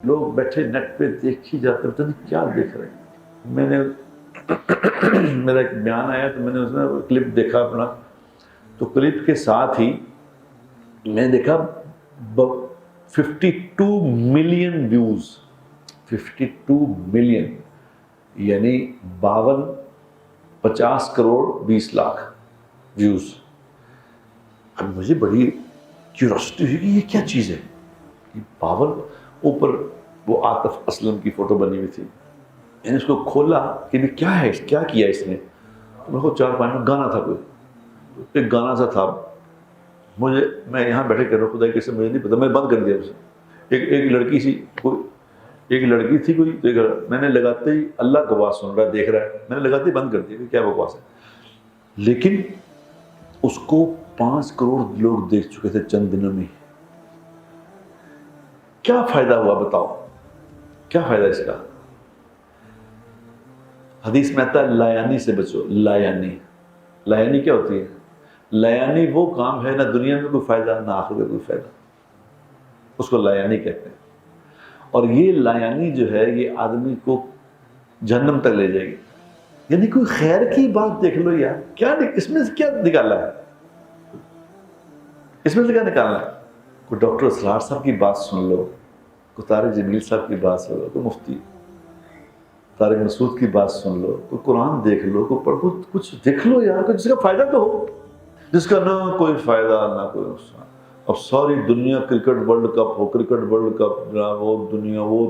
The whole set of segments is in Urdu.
لوگ بیٹھے نیٹ پہ دیکھ ہی جاتے پتہ نہیں کیا دیکھ رہے ہیں. میں نے میرا ایک بیان آیا تو میں نے اس میں کلپ دیکھا اپنا، تو کلپ کے ساتھ ہی میں نے دیکھا 52 ملین ویوز، 52 ملین یعنی 50 کروڑ 20 لاکھ ویوز. اب مجھے بڑی کیوریوسٹی ہوئی کہ یہ کیا چیز ہے. 52 اوپر وہ عاطف اسلم کی فوٹو بنی ہوئی تھی. میں نے اس کو کھولا کہ بھی کیا ہے، کیا کیا اس نے. میرے کو 4-5 میں گانا تھا، کوئی ایک گانا سا تھا. میں یہاں بیٹھے کر رہا ہوں، خدا کیسے مجھے نہیں پتا، میں بند کر دیا اسے. ایک لڑکی سی، ایک لڑکی تھی کوئی دیکھ رہا، میں نے لگاتے ہی اللہ کا بات سن رہا ہے، دیکھ رہا ہے، میں نے لگاتے ہی بند کر دیا کہ کیا بکواس ہے. لیکن اس کو 5 کروڑ لوگ دیکھ چکے تھے چند دنوں میں. کیا فائدہ ہوا بتاؤ، کیا فائدہ اس کا. حدیث میں آتا ہے لایانی سے بچو. لایانی کیا ہوتی ہے؟ لایانی وہ کام ہے نہ دنیا میں کوئی فائدہ نہ آخرت میں کوئی فائدہ، اس کو لایانی کہتے ہیں. اور یہ لایانی جو ہے یہ آدمی کو جہنم تک لے جائے گی. یعنی کوئی خیر کی بات دیکھ لو یار، کیا اس میں سے کیا نکالا ہے، اس میں سے کیا نکالنا ہے. کوئی ڈاکٹر اسرار صاحب کی بات سن لو، کوئی طارق جمیل صاحب کی بات سن لو، کوئی مفتی طارق مسعود کی بات سن لو، کوئی قرآن دیکھ لو، کوئی پڑھو، کچھ دیکھ لو یار، کوئی جس کا فائدہ تو ہو، جس کا نہ کوئی فائدہ نہ کوئی نقصان. اب ساری دنیا کرکٹ ورلڈ کپ ہو، کرکٹ ورلڈ کپ وہ دنیا وہ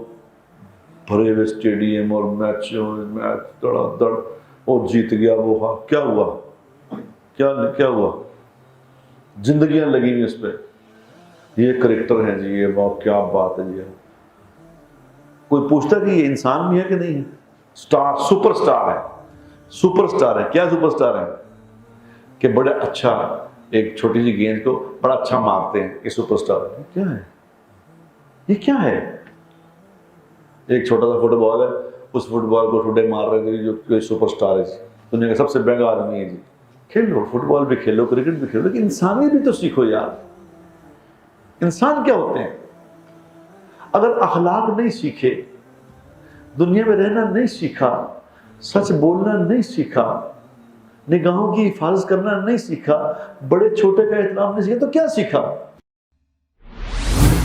بھرے ہوئے اسٹیڈیم اور میچ دڑا دڑ، وہ جیت گیا، وہ ہاں کیا ہوا، کیا ہوا. زندگیاں لگی ہوئی اس پہ، یہ کریکٹر ہیں جی، یہ واہ کیا بات ہے جی. کوئی پوچھتا کہ یہ انسان بھی ہے کہ نہیں ہے. سٹار، سپر سٹار ہے، سپر سٹار ہے. کیا سپر سٹار ہے کہ بڑا اچھا ایک چھوٹی سی گیند کو بڑا اچھا مارتے ہیں، یہ سپر سٹار ہے. کیا ہے یہ، کیا ہے. ایک چھوٹا سا فٹ بال ہے، اس فٹ بال کو ٹھڈے مار رہے تھے جو سپر سٹار ہے، دنیا کا سب سے مہنگا آدمی ہے جی. کھیلو فٹ بال بھی کھیلو، کرکٹ بھی کھیلو، لیکن انسانیت بھی تو سیکھو یار. انسان کیا ہوتے ہیں؟ اگر اخلاق نہیں سیکھے، دنیا میں رہنا نہیں سیکھا، سچ بولنا نہیں سیکھا، نگاہوں کی حفاظت کرنا نہیں سیکھا، بڑے چھوٹے کا احترام نہیں سیکھا، تو کیا سیکھا.